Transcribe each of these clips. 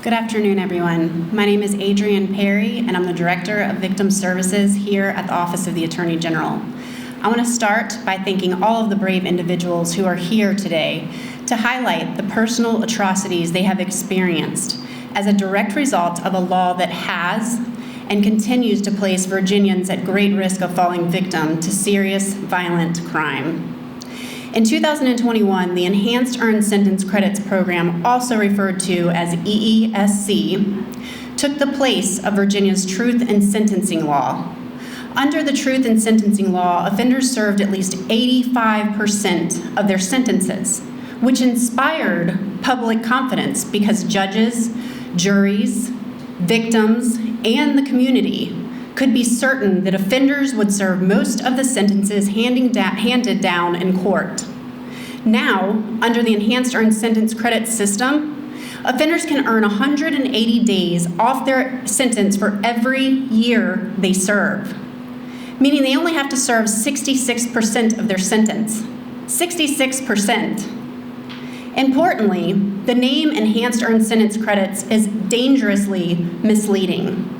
Good afternoon, everyone. My name is Adrienne Perry, and I'm the Director of Victim Services here at the Office of the Attorney General. I want to start by thanking all of the brave individuals who are here today to highlight the personal atrocities they have experienced as a direct result of a law that has and continues to place Virginians at great risk of falling victim to serious violent crime. In 2021, the Enhanced Earned Sentence Credits Program, also referred to as EESC, took the place of Virginia's Truth in Sentencing Law. Under the Truth in Sentencing Law, offenders served at least 85% of their sentences, which inspired public confidence because judges, juries, victims, and the community could be certain that offenders would serve most of the sentences handed down in court. Now, under the Enhanced Earned Sentence Credit System, offenders can earn 180 days off their sentence for every year they serve, meaning they only have to serve 66% of their sentence. 66%. Importantly, the name Enhanced Earned Sentence Credits is dangerously misleading.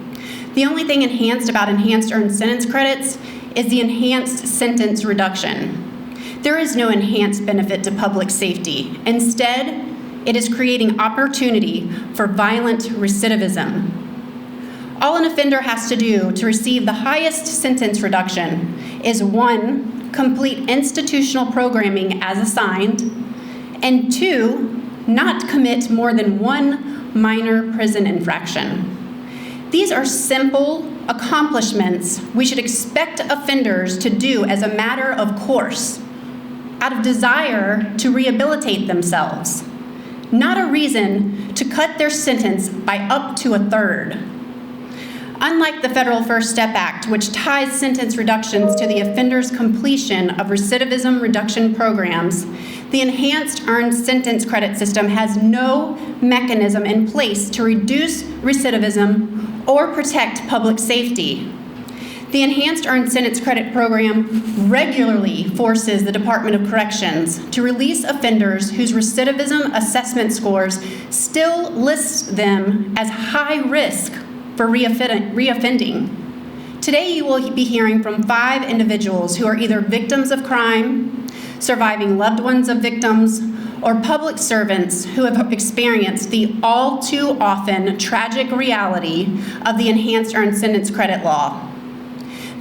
The only thing enhanced about Enhanced Earned Sentence Credits is the enhanced sentence reduction. There is no enhanced benefit to public safety. Instead, it is creating opportunity for violent recidivism. All an offender has to do to receive the highest sentence reduction is 1, complete institutional programming as assigned, and 2, not commit more than 1 minor prison infraction. These are simple accomplishments we should expect offenders to do as a matter of course, out of desire to rehabilitate themselves, not a reason to cut their sentence by up to a third. Unlike the Federal First Step Act, which ties sentence reductions to the offender's completion of recidivism reduction programs, the Enhanced Earned Sentence Credit System has no mechanism in place to reduce recidivism or protect public safety. The Enhanced Earned Sentence Credit Program regularly forces the Department of Corrections to release offenders whose recidivism assessment scores still list them as high risk for reoffending. Today you will be hearing from 5 individuals who are either victims of crime, surviving loved ones of victims, or public servants who have experienced the all too often tragic reality of the Enhanced Earned Sentence Credit Law.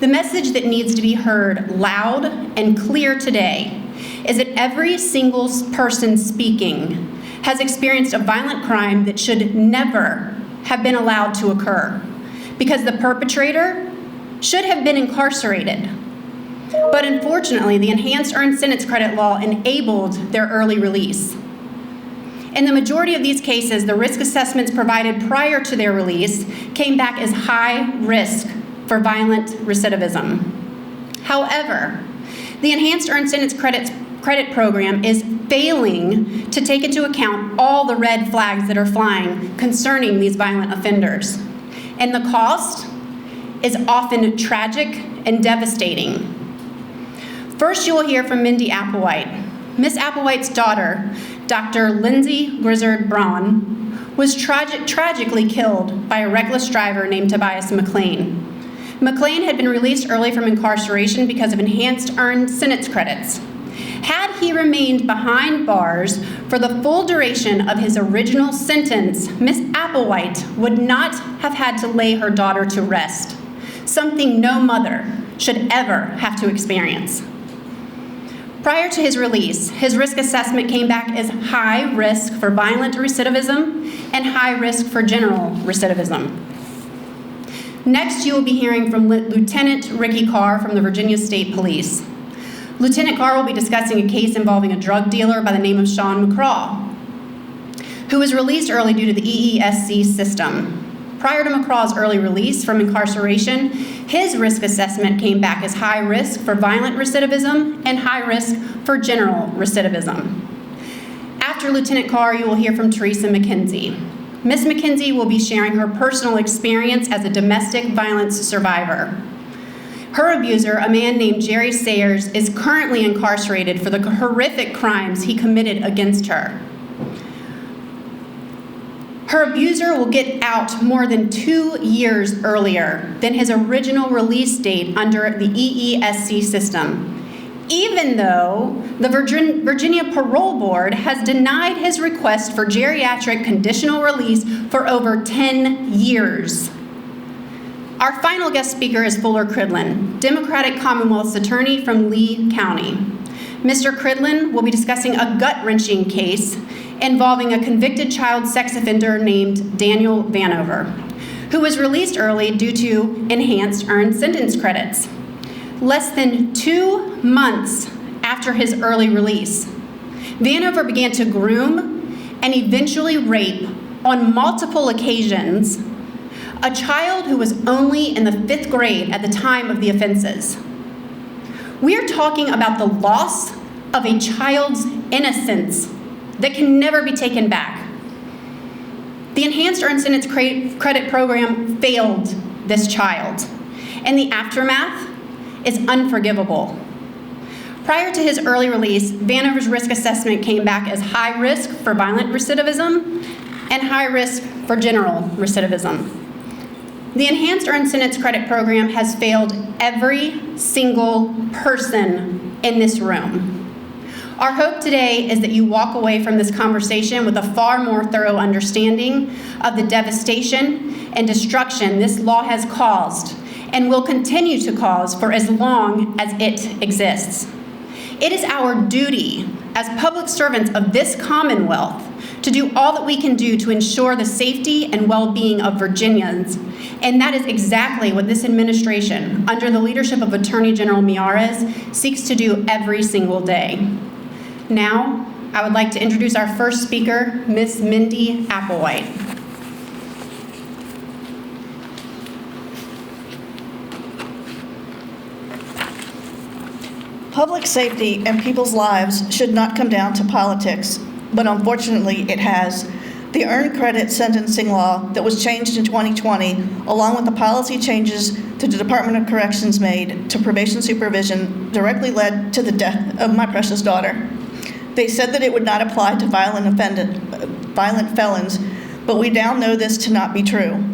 The message that needs to be heard loud and clear today is that every single person speaking has experienced a violent crime that should never have been allowed to occur because the perpetrator should have been incarcerated. But unfortunately, the Enhanced Earned Sentence Credit Law enabled their early release. In the majority of these cases, the risk assessments provided prior to their release came back as high risk for violent recidivism. However, the Enhanced Earned Sentence Credit Program is failing to take into account all the red flags that are flying concerning these violent offenders. And the cost is often tragic and devastating. First, you will hear from Mindy Applewhite. Miss Applewhite's daughter, Dr. Lindsay Grizzard Braun, was tragically killed by a reckless driver named Tobias McLean. McLean had been released early from incarceration because of enhanced earned sentence credits. Had he remained behind bars for the full duration of his original sentence, Miss Applewhite would not have had to lay her daughter to rest, something no mother should ever have to experience. Prior to his release, his risk assessment came back as high risk for violent recidivism and high risk for general recidivism. Next, you will be hearing from Lieutenant Ricky Carr from the Virginia State Police. Lieutenant Carr will be discussing a case involving a drug dealer by the name of Sean McCraw, who was released early due to the EESC system. Prior to McCraw's early release from incarceration, his risk assessment came back as high risk for violent recidivism and high risk for general recidivism. After Lieutenant Carr, you will hear from Teresa McKenzie. Ms. McKenzie will be sharing her personal experience as a domestic violence survivor. Her abuser, a man named Jerry Sayers, is currently incarcerated for the horrific crimes he committed against her. Her abuser will get out more than 2 years earlier than his original release date under the EESC system, even though the Virginia Parole Board has denied his request for geriatric conditional release for over 10 years. Our final guest speaker is Fuller Cridlin, Democratic Commonwealth's Attorney from Lee County. Mr. Cridlin will be discussing a gut-wrenching case involving a convicted child sex offender named Daniel Vanover, who was released early due to enhanced earned sentence credits. Less than 2 months after his early release, Vanover began to groom and eventually rape on multiple occasions a child who was only in the 5th grade at the time of the offenses. We are talking about the loss of a child's innocence that can never be taken back. The Enhanced Earned Sentence Credit Program failed this child, and the aftermath is unforgivable. Prior to his early release, Vanover's risk assessment came back as high risk for violent recidivism and high risk for general recidivism. The Enhanced Earned Sentence Credit Program has failed every single person in this room. Our hope today is that you walk away from this conversation with a far more thorough understanding of the devastation and destruction this law has caused and will continue to cause for as long as it exists. It is our duty as public servants of this Commonwealth to do all that we can do to ensure the safety and well-being of Virginians, and that is exactly what this administration, under the leadership of Attorney General Miyares, seeks to do every single day. Now, I would like to introduce our first speaker, Ms. Mindy Applewhite. Public safety and people's lives should not come down to politics, but unfortunately it has. The earned credit sentencing law that was changed in 2020, along with the policy changes to the Department of Corrections made to probation supervision, directly led to the death of my precious daughter. They said that it would not apply to violent felons, but we now know this to not be true.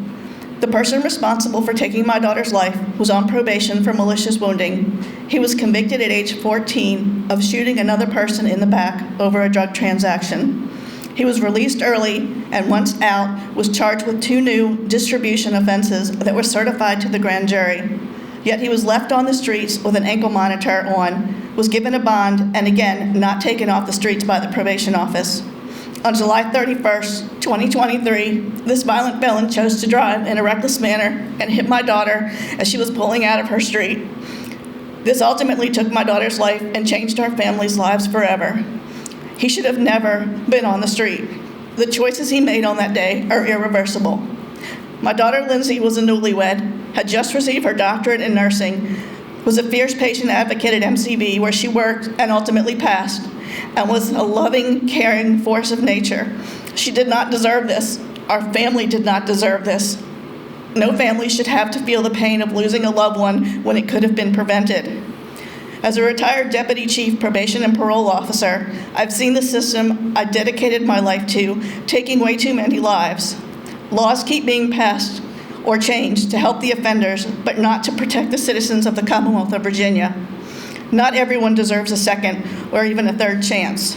The person responsible for taking my daughter's life was on probation for malicious wounding. He was convicted at age 14 of shooting another person in the back over a drug transaction. He was released early and once out was charged with 2 new distribution offenses that were certified to the grand jury. Yet he was left on the streets with an ankle monitor on, was given a bond, and again, not taken off the streets by the probation office. On July 31st, 2023, this violent felon chose to drive in a reckless manner and hit my daughter as she was pulling out of her street. This ultimately took my daughter's life and changed our family's lives forever. He should have never been on the street. The choices he made on that day are irreversible. My daughter Lindsay was a newlywed, had just received her doctorate in nursing, was a fierce patient advocate at MCV where she worked and ultimately passed, and was a loving, caring force of nature. She did not deserve this. Our family did not deserve this. No family should have to feel the pain of losing a loved one when it could have been prevented. As a retired Deputy Chief Probation and Parole Officer, I've seen the system I dedicated my life to taking way too many lives. Laws keep being passed or changed to help the offenders, but not to protect the citizens of the Commonwealth of Virginia. Not everyone deserves a second or even a third chance.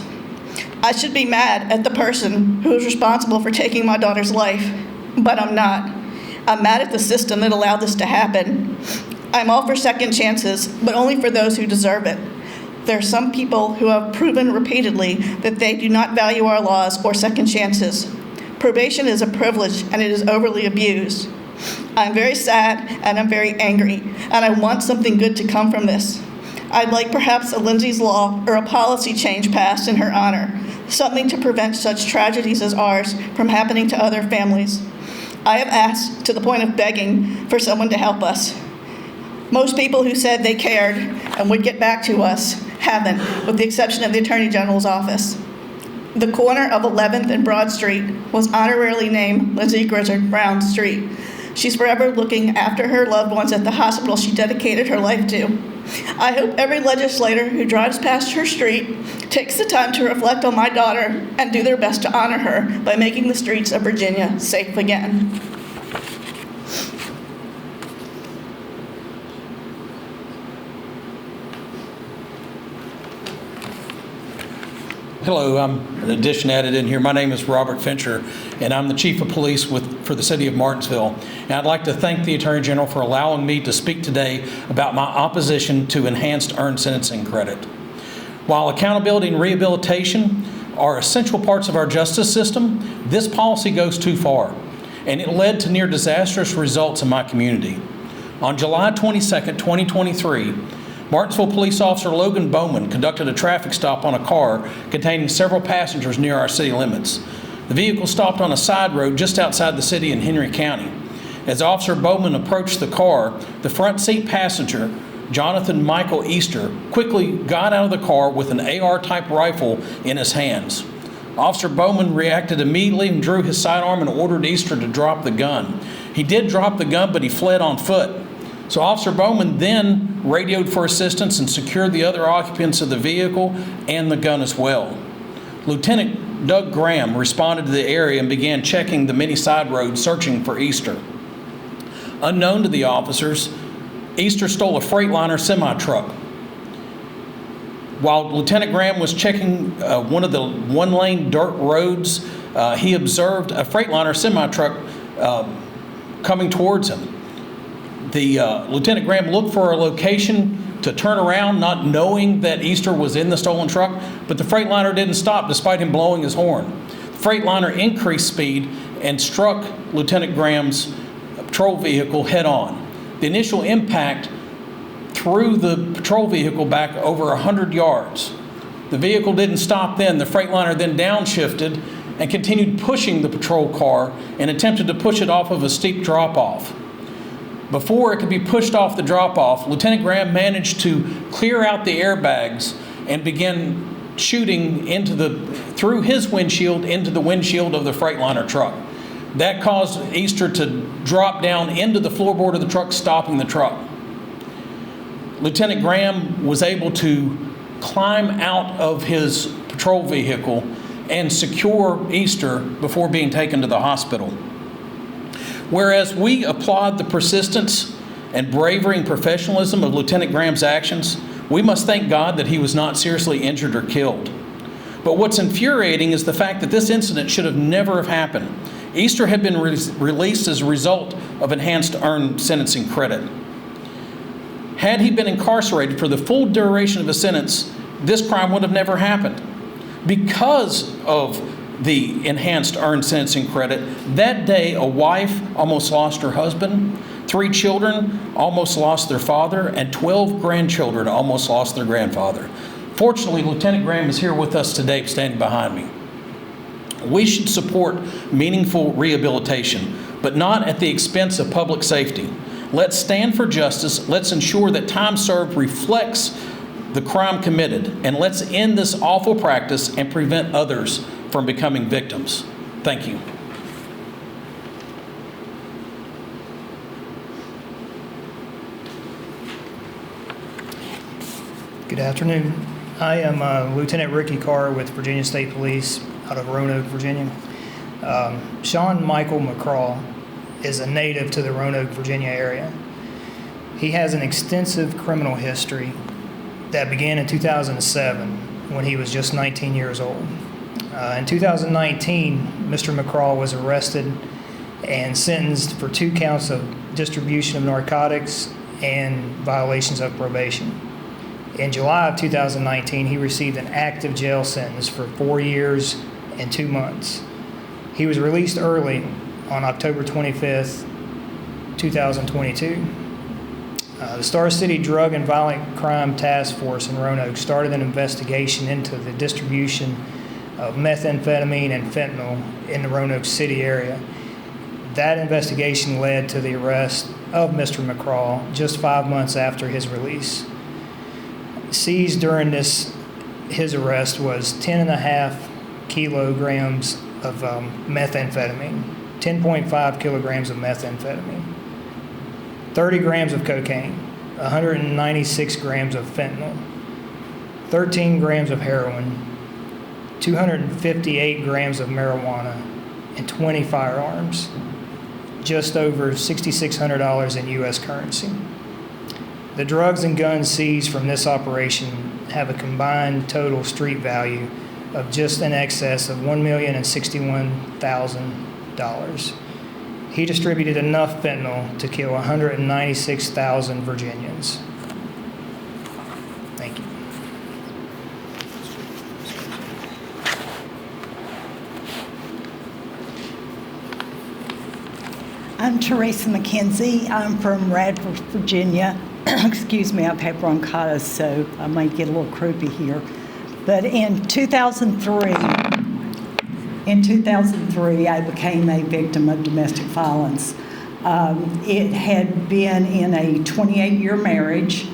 I should be mad at the person who is responsible for taking my daughter's life, but I'm not. I'm mad at the system that allowed this to happen. I'm all for second chances, but only for those who deserve it. There are some people who have proven repeatedly that they do not value our laws or second chances. Probation is a privilege and it is overly abused. I'm very sad and I'm very angry, and I want something good to come from this. I'd like perhaps a Lindsay's Law or a policy change passed in her honor, something to prevent such tragedies as ours from happening to other families. I have asked, to the point of begging, for someone to help us. Most people who said they cared and would get back to us haven't, with the exception of the Attorney General's office. The corner of 11th and Broad Street was honorarily named Lindsay Grizzard Brown Street. She's forever looking after her loved ones at the hospital she dedicated her life to. I hope every legislator who drives past her street takes the time to reflect on my daughter and do their best to honor her by making the streets of Virginia safe again. Hello, I'm an addition added in here. My name is Robert Fincher, and I'm the Chief of Police for the City of Martinsville. And I'd like to thank the Attorney General for allowing me to speak today about my opposition to enhanced earned sentencing credit. While accountability and rehabilitation are essential parts of our justice system, this policy goes too far, and it led to near disastrous results in my community. On July 22nd, 2023, Martinsville Police Officer Logan Bowman conducted a traffic stop on a car containing several passengers near our city limits. The vehicle stopped on a side road just outside the city in Henry County. As Officer Bowman approached the car, the front seat passenger, Jonathan Michael Easter, quickly got out of the car with an AR-type rifle in his hands. Officer Bowman reacted immediately and drew his sidearm and ordered Easter to drop the gun. He did drop the gun, but he fled on foot. So Officer Bowman then radioed for assistance and secured the other occupants of the vehicle and the gun as well. Lieutenant Doug Graham responded to the area and began checking the many side roads searching for Easter. Unknown to the officers, Easter stole a Freightliner semi-truck. While Lieutenant Graham was checking one of the one-lane dirt roads, he observed a Freightliner semi-truck coming towards him. Lieutenant Graham looked for a location to turn around, not knowing that Easter was in the stolen truck, but the Freightliner didn't stop despite him blowing his horn. The Freightliner increased speed and struck Lieutenant Graham's patrol vehicle head on. The initial impact threw the patrol vehicle back over 100 yards. The vehicle didn't stop then. The Freightliner then downshifted and continued pushing the patrol car and attempted to push it off of a steep drop-off. Before it could be pushed off the drop-off, Lieutenant Graham managed to clear out the airbags and begin shooting through his windshield into the windshield of the Freightliner truck. That caused Easter to drop down into the floorboard of the truck, stopping the truck. Lieutenant Graham was able to climb out of his patrol vehicle and secure Easter before being taken to the hospital. Whereas we applaud the persistence and bravery and professionalism of Lieutenant Graham's actions, we must thank God that he was not seriously injured or killed. But what's infuriating is the fact that this incident should have never have happened. Easter had been released as a result of enhanced earned sentencing credit. Had he been incarcerated for the full duration of his sentence, this crime would have never happened. Because of the enhanced earned sentencing credit, that day a wife almost lost her husband, 3 children almost lost their father, and 12 grandchildren almost lost their grandfather. Fortunately, Lieutenant Graham is here with us today, standing behind me. We should support meaningful rehabilitation, but not at the expense of public safety. Let's stand for justice. Let's ensure that time served reflects the crime committed, and let's end this awful practice and prevent others from becoming victims. Thank you. Good afternoon. I am Lieutenant Ricky Carr with Virginia State Police out of Roanoke, Virginia. Sean Michael McCraw is a native to the Roanoke, Virginia area. He has an extensive criminal history that began in 2007 when he was just 19 years old. In 2019, Mr. McCraw was arrested and sentenced for 2 counts of distribution of narcotics and violations of probation. In July of 2019, he received an active jail sentence for 4 years and 2 months. He was released early on October 25th, 2022. The Star City Drug and Violent Crime Task Force in Roanoke started an investigation into the distribution of methamphetamine and fentanyl in the Roanoke City area. That investigation led to the arrest of Mr. McCraw just 5 months after his release. Seized during his arrest was 10.5 kilograms of methamphetamine, 10.5 kilograms of methamphetamine, 30 grams of cocaine, 196 grams of fentanyl, 13 grams of heroin, 258 grams of marijuana, and 20 firearms, just over $6,600 in U.S. currency. The drugs and guns seized from this operation have a combined total street value of just in excess of $1,061,000. He distributed enough fentanyl to kill 196,000 Virginians. Thank you. I'm Teresa McKenzie. I'm from Radford, Virginia. Excuse me, I've had bronchitis, so I might get a little croupy here. But in 2003, I became a victim of domestic violence. It had been in a 28-year marriage,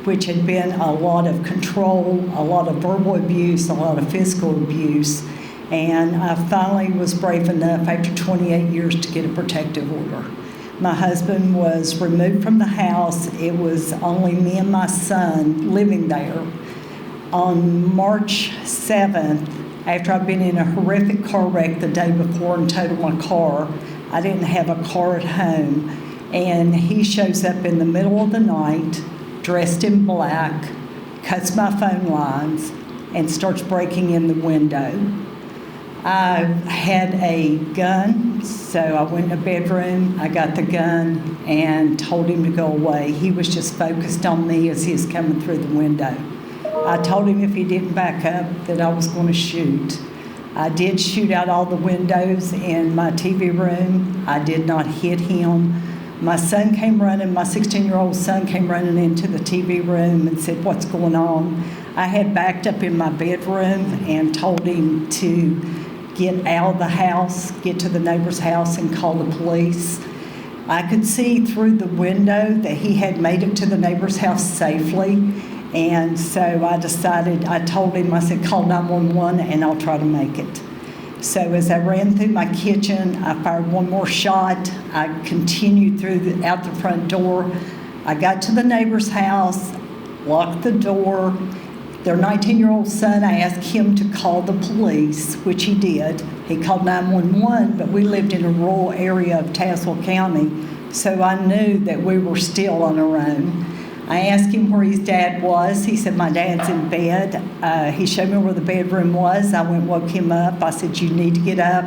which had been a lot of control, a lot of verbal abuse, a lot of physical abuse. And I finally was brave enough after 28 years to get a protective order. My husband was removed from the house. It was only me and my son living there. On March 7th, after I'd been in a horrific car wreck the day before and totaled my car, I didn't have a car at home, and he shows up in the middle of the night, dressed in black, cuts my phone lines, and starts breaking in the window. I had a gun, so I went in the bedroom, I got the gun, and told him to go away. He was just focused on me as he was coming through the window. I told him if he didn't back up that I was going to shoot. I did shoot out all the windows in my TV room. I did not hit him. My son came running, my 16-year-old son came running into the TV room and said, "What's going on?" I had backed up in my bedroom and told him to get out of the house, get to the neighbor's house and call the police. I could see through the window that he had made it to the neighbor's house safely. And so I told him, I said, "Call 911 and I'll try to make it." So as I ran through my kitchen, I fired one more shot. I continued out the front door. I got to the neighbor's house, locked the door. Their 19-year-old son, I asked him to call the police, which he did. He called 911, but we lived in a rural area of Tazewell County, so I knew that we were still on our own. I asked him where his dad was. He said, "My dad's in bed." He showed me where the bedroom was. I went and woke him up. I said, "You need to get up.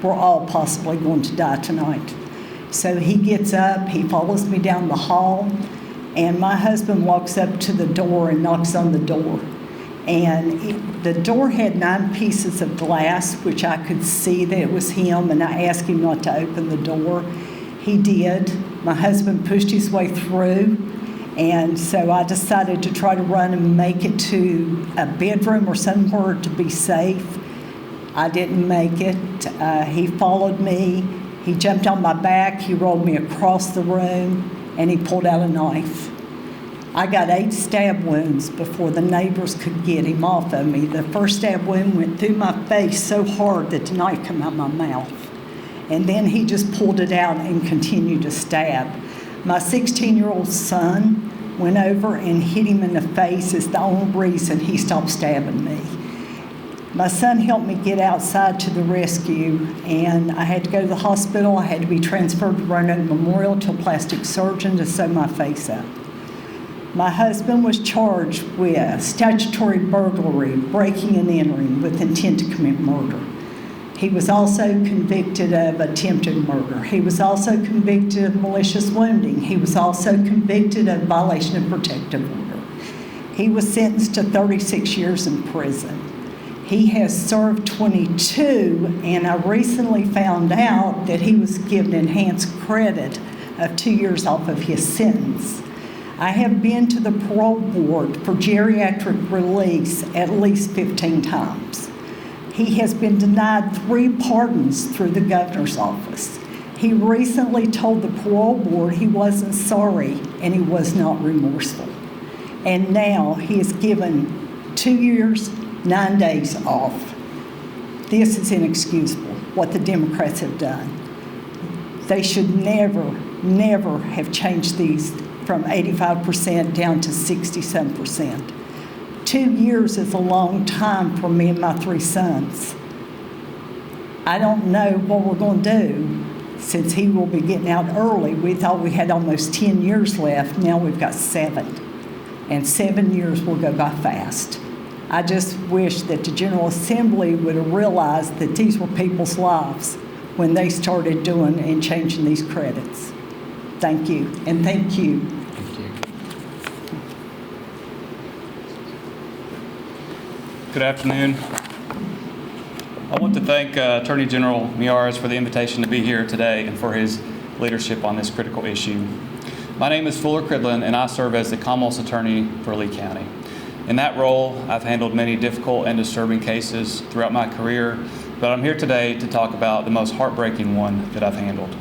We're all possibly going to die tonight." So he gets up. He follows me down the hall. And my husband walks up to the door and knocks on the door. And the door had 9 pieces of glass, which I could see that it was him, and I asked him not to open the door. He did. My husband pushed his way through, and so I decided to try to run and make it to a bedroom or somewhere to be safe. I didn't make it. He followed me. He jumped on my back. He rolled me across the room, and he pulled out a knife. I got 8 stab wounds before the neighbors could get him off of me. The first stab wound went through my face so hard that the knife came out of my mouth. And then he just pulled it out and continued to stab. My 16-year-old son went over and hit him in the face. It's the only reason he stopped stabbing me. My son helped me get outside to the rescue, and I had to go to the hospital. I had to be transferred to Roanoke Memorial to a plastic surgeon to sew my face up. My husband was charged with statutory burglary, breaking and entering with intent to commit murder. He was also convicted of attempted murder. He was also convicted of malicious wounding. He was also convicted of violation of protective order. He was sentenced to 36 years in prison. He has served 22, and I recently found out that he was given enhanced credit of 2 years off of his sentence. I have been to the parole board for geriatric release at least 15 times. He has been denied 3 pardons through the governor's office. He recently told the parole board he wasn't sorry and he was not remorseful. And now he is given 2 years, 9 days off. This is inexcusable, what the Democrats have done. They should never have changed these from 85% down to 60-some%. 2 years is a long time for me and my 3 sons. I don't know what we're going to do since he will be getting out early. We thought we had almost 10 years left. Now we've got 7. And 7 years will go by fast. I just wish that the General Assembly would have realized that these were people's lives when they started doing and changing these credits. Thank you, and thank you. Thank you. Good afternoon. I want to thank Attorney General Miyares for the invitation to be here today and for his leadership on this critical issue. My name is Fuller Cridlin, and I serve as the Commonwealth's Attorney for Lee County. In that role, I've handled many difficult and disturbing cases throughout my career, but I'm here today to talk about the most heartbreaking one that I've handled.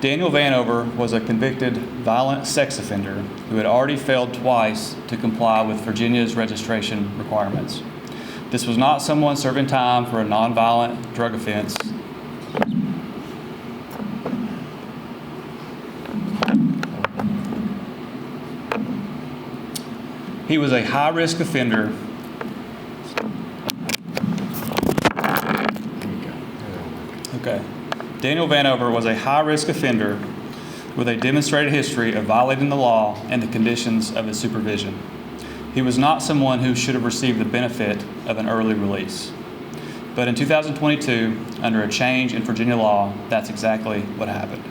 Daniel Vanover was a convicted violent sex offender who had already failed twice to comply with Virginia's registration requirements. This was not someone serving time for a nonviolent drug offense. He was a high-risk offender. Okay. Daniel Vanover was a high-risk offender with a demonstrated history of violating the law and the conditions of his supervision. He was not someone who should have received the benefit of an early release. But in 2022, under a change in Virginia law, that's exactly what happened.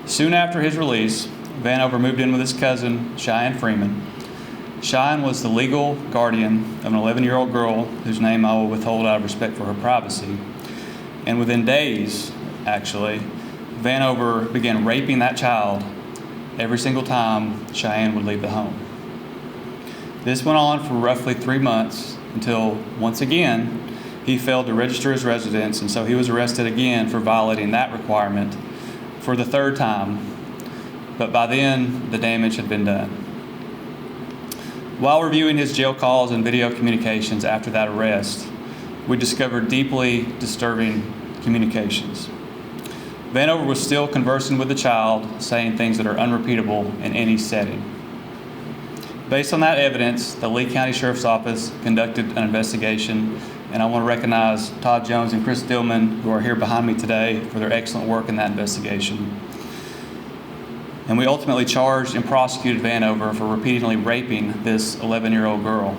Soon after his release, Vanover moved in with his cousin, Cheyenne Freeman. Cheyenne was the legal guardian of an 11-year-old girl whose name I will withhold out of respect for her privacy. And within days, actually, Vanover began raping that child every single time Cheyenne would leave the home. This went on for roughly 3 months until, once again, he failed to register his residence, and so he was arrested again for violating that requirement for the 3rd time. But by then, the damage had been done. While reviewing his jail calls and video communications after that arrest, we discovered deeply disturbing communications. Vanover was still conversing with the child, saying things that are unrepeatable in any setting. Based on that evidence, the Lee County Sheriff's Office conducted an investigation, and I want to recognize Todd Jones and Chris Dillman, who are here behind me today, for their excellent work in that investigation. And we ultimately charged and prosecuted Vanover for repeatedly raping this 11-year-old girl.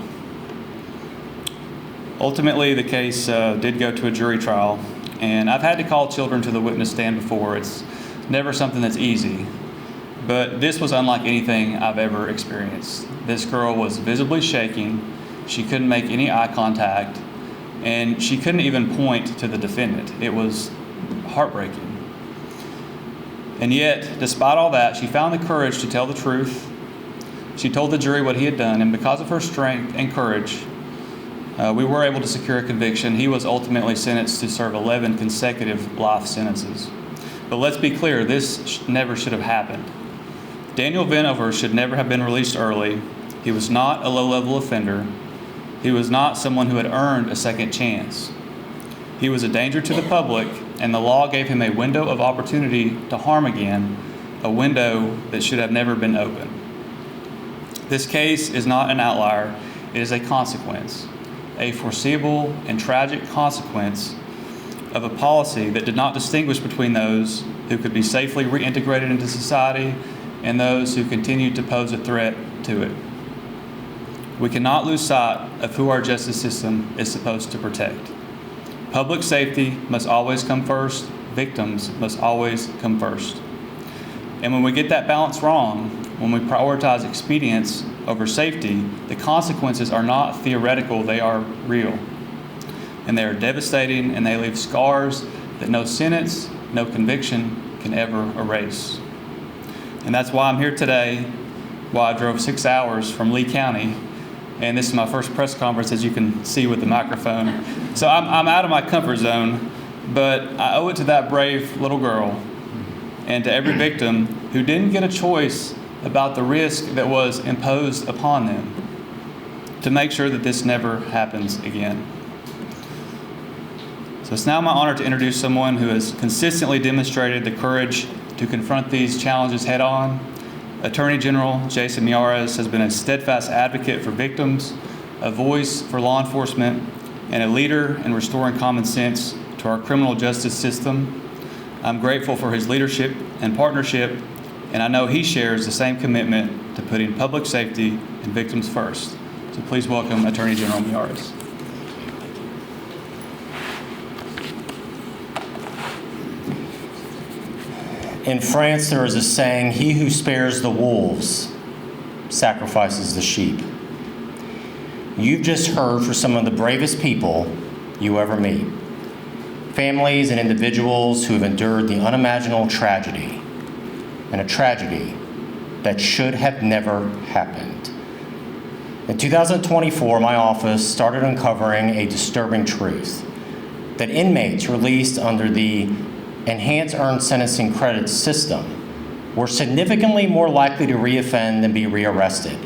Ultimately, the case did go to a jury trial, and I've had to call children to the witness stand before. It's never something that's easy, but this was unlike anything I've ever experienced. This girl was visibly shaking, she couldn't make any eye contact, and she couldn't even point to the defendant. It was heartbreaking. And yet, despite all that, she found the courage to tell the truth. She told the jury what he had done, and because of her strength and courage, we were able to secure a conviction. He was ultimately sentenced to serve 11 consecutive life sentences. But let's be clear, this never should have happened. Daniel Vanover should never have been released early. He was not a low-level offender. He was not someone who had earned a second chance. He was a danger to the public, and the law gave him a window of opportunity to harm again, a window that should have never been open. This case is not an outlier. It is a consequence, a foreseeable and tragic consequence of a policy that did not distinguish between those who could be safely reintegrated into society and those who continued to pose a threat to it. We cannot lose sight of who our justice system is supposed to protect. Public safety must always come first. Victims must always come first. And when we get that balance wrong, when we prioritize expedience over safety, the consequences are not theoretical, they are real. And they are devastating, and they leave scars that no sentence, no conviction can ever erase. And that's why I'm here today, why I drove 6 hours from Lee County. And this is my first press conference, as you can see with the microphone. So I'm out of my comfort zone, but I owe it to that brave little girl and to every victim who didn't get a choice about the risk that was imposed upon them to make sure that this never happens again. So it's now my honor to introduce someone who has consistently demonstrated the courage to confront these challenges head-on. Attorney General Jason Miyares has been a steadfast advocate for victims, a voice for law enforcement, and a leader in restoring common sense to our criminal justice system. I'm grateful for his leadership and partnership, and I know he shares the same commitment to putting public safety and victims first. So please welcome Attorney General Miyares. In France, there is a saying, "He who spares the wolves sacrifices the sheep." You've just heard from some of the bravest people you ever meet. Families and individuals who have endured the unimaginable tragedy, and a tragedy that should have never happened. In 2024, my office started uncovering a disturbing truth, that inmates released under the Enhanced Earned Sentencing Credit system were significantly more likely to reoffend than be rearrested,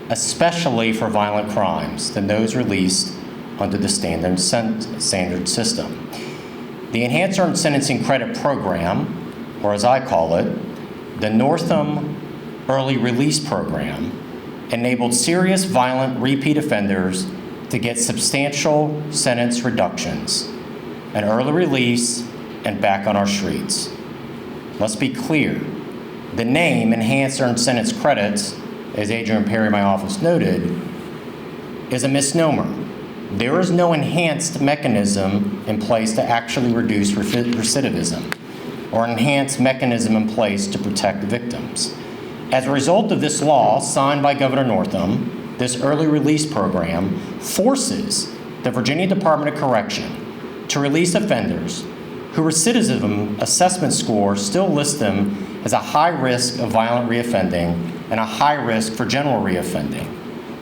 especially for violent crimes, than those released under the standard system. The Enhanced Earned Sentencing Credit Program, or as I call it, the Northam Early Release Program, enabled serious violent repeat offenders to get substantial sentence reductions, an early release, and back on our streets. Let's be clear. The name Enhanced Earned Sentence Credits, as Adrian Perry, my office, noted, is a misnomer. There is no enhanced mechanism in place to actually reduce recidivism, or enhanced mechanism in place to protect victims. As a result of this law signed by Governor Northam, this early release program forces the Virginia Department of Correction to release offenders who recidivism assessment scores still list them as a high risk of violent reoffending and a high risk for general reoffending.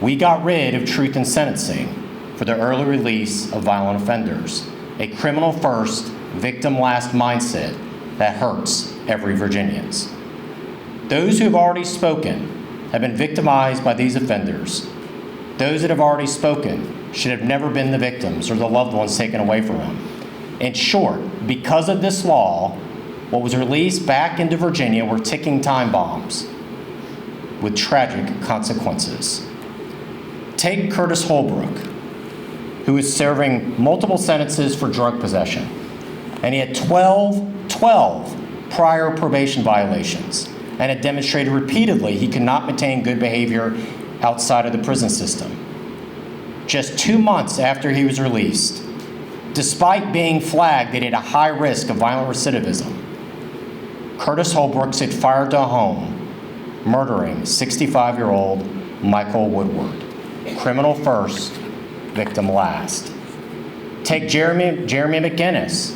We got rid of truth in sentencing for the early release of violent offenders, a criminal first, victim last mindset that hurts every Virginians. Those who have already spoken have been victimized by these offenders. Those that have already spoken should have never been the victims or the loved ones taken away from them. In short, because of this law, what was released back into Virginia were ticking time bombs with tragic consequences. Take Curtis Holbrook, who is serving multiple sentences for drug possession, and he had 12 prior probation violations, and had demonstrated repeatedly he could not maintain good behavior outside of the prison system. Just 2 months after he was released, despite being flagged that he had a high risk of violent recidivism, Curtis Holbrook set fire to a home, murdering 65-year-old Michael Woodward. Criminal first, victim last. Take Jeremy McGinnis,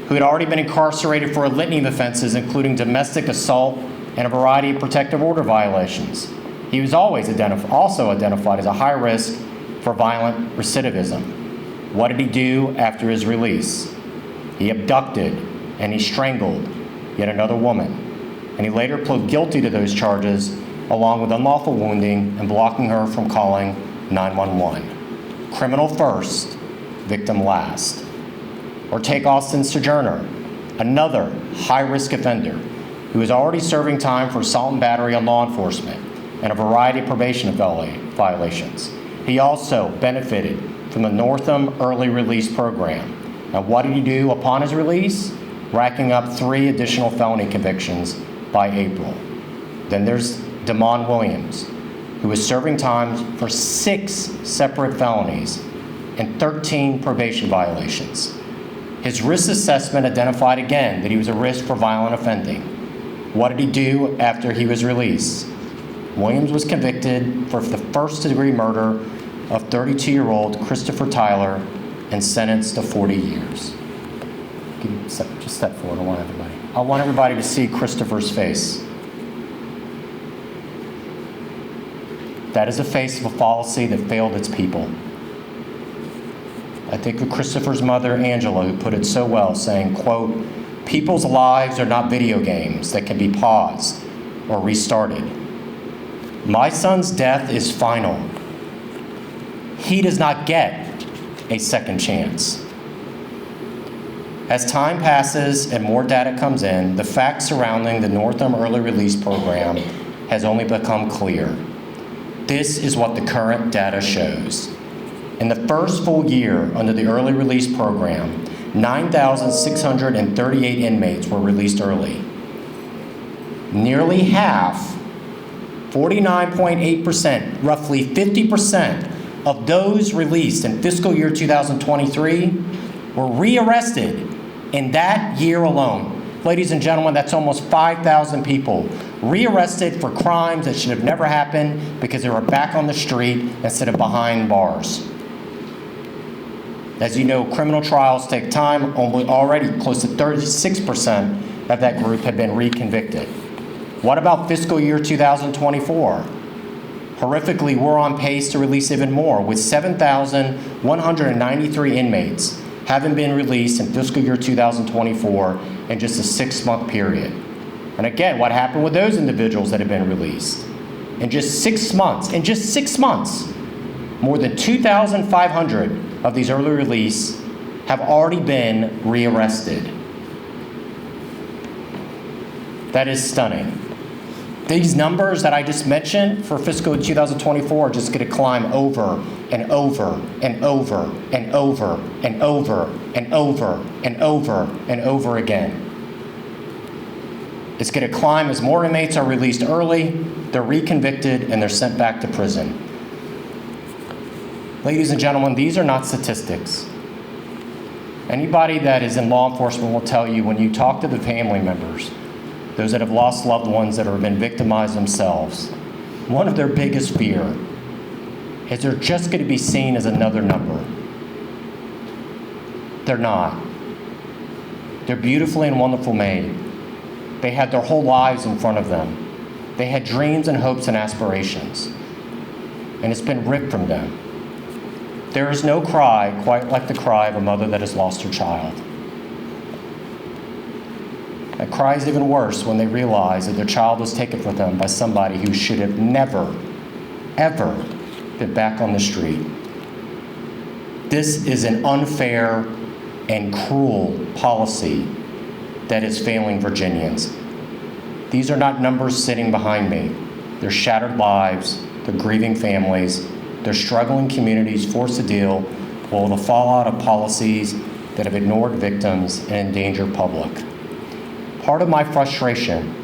who had already been incarcerated for a litany of offenses, including domestic assault and a variety of protective order violations. He was always also identified as a high risk for violent recidivism. What did he do after his release? He abducted and he strangled yet another woman, and he later pled guilty to those charges, along with unlawful wounding and blocking her from calling 911. Criminal first, victim last. Or take Austin Sojourner, another high-risk offender who is already serving time for assault and battery on law enforcement and a variety of probation violations. He also benefited from the Northam Early Release Program. And what did he do upon his release? Racking up 3 additional felony convictions by April. Then there's Damon Williams, who is serving time for 6 separate felonies and 13 probation violations. His risk assessment identified again that he was a risk for violent offending. What did he do after he was released? Williams was convicted for the first-degree murder of 32-year-old Christopher Tyler and sentenced to 40 years. Just step forward. I want everybody to see Christopher's face. That is the face of a policy that failed its people. I think of Christopher's mother, Angela, who put it so well, saying, quote, "People's lives are not video games that can be paused or restarted. My son's death is final. He does not get a second chance." As time passes and more data comes in, the facts surrounding the Northam Early Release Program has only become clear. This is what the current data shows. In the first full year under the Early Release Program, 9,638 inmates were released early. Nearly half, 49.8%, roughly 50% of those released in fiscal year 2023 were rearrested in that year alone. Ladies and gentlemen, that's almost 5,000 people rearrested for crimes that should have never happened because they were back on the street instead of behind bars. As you know, criminal trials take time. Already close to 36% of that group have been reconvicted. What about fiscal year 2024? Horrifically, we're on pace to release even more, with 7,193 inmates having been released in fiscal year 2024 in just a 6-month period. And again, what happened with those individuals that have been released? In just 6 months, more than 2,500 of these early release have already been rearrested. That is stunning. These numbers that I just mentioned for fiscal 2024 are just going to climb over and over and over and over and over and over and over and over again. It's going to climb as more inmates are released early, they're reconvicted, and they're sent back to prison. Ladies and gentlemen, these are not statistics. Anybody that is in law enforcement will tell you when you talk to the family members, those that have lost loved ones that have been victimized themselves, one of their biggest fear is they're just going to be seen as another number. They're not. They're beautifully and wonderfully made. They had their whole lives in front of them. They had dreams and hopes and aspirations, and it's been ripped from them. There is no cry quite like the cry of a mother that has lost her child. That cry is even worse when they realize that their child was taken from them by somebody who should have never, ever been back on the street. This is an unfair and cruel policy that is failing Virginians. These are not numbers sitting behind me. They're shattered lives, they're grieving families, they're struggling communities forced to deal with the fallout of policies that have ignored victims and endangered public. Part of my frustration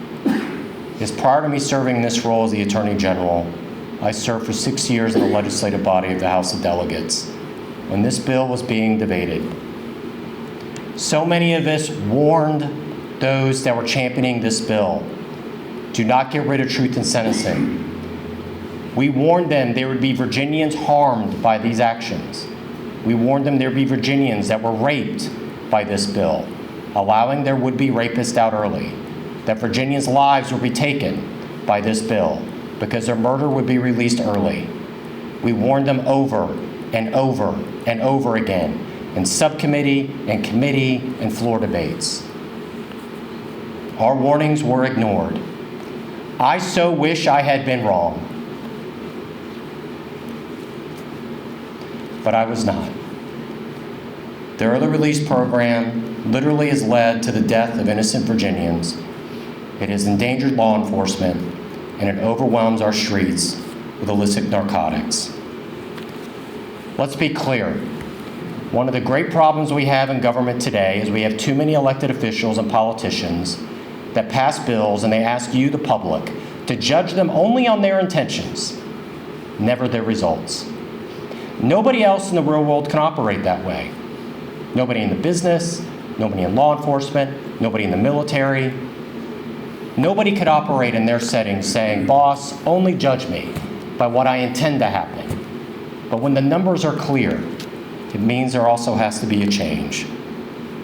is prior to me serving this role as the Attorney General, I served for 6 years in the legislative body of the House of Delegates when this bill was being debated. So many of us warned those that were championing this bill, do not get rid of truth in sentencing. We warned them there would be Virginians harmed by these actions. We warned them there would be Virginians that were raped by this bill, allowing their would-be rapists out early, that Virginians' lives would be taken by this bill because their murder would be released early. We warned them over and over and over again in subcommittee and committee and floor debates. Our warnings were ignored. I so wish I had been wrong, but I was not. The early release program literally has led to the death of innocent Virginians. It has endangered law enforcement, and it overwhelms our streets with illicit narcotics. Let's be clear. One of the great problems we have in government today is we have too many elected officials and politicians that pass bills and they ask you, the public, to judge them only on their intentions, never their results. Nobody else in the real world can operate that way. Nobody in the business, nobody in law enforcement, nobody in the military. Nobody could operate in their setting saying, boss, only judge me by what I intend to happen. But when the numbers are clear, it means there also has to be a change.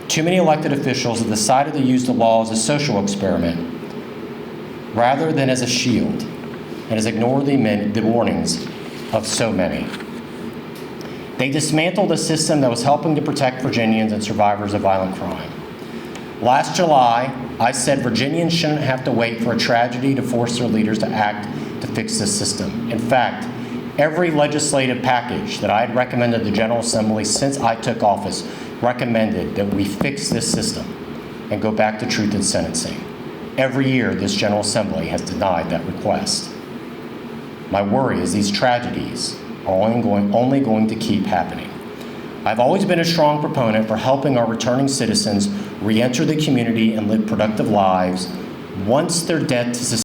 Too many elected officials have decided to use the law as a social experiment rather than as a shield, and has ignored the warnings of so many. They dismantled a system that was helping to protect Virginians and survivors of violent crime. Last July, I said Virginians shouldn't have to wait for a tragedy to force their leaders to act to fix this system. In fact, every legislative package that I had recommended to the General Assembly since I took office recommended that we fix this system and go back to truth in sentencing. Every year, this General Assembly has denied that request. My worry is these tragedies are only going to keep happening. I've always been a strong proponent for helping our returning citizens re-enter the community and live productive lives once their debt to society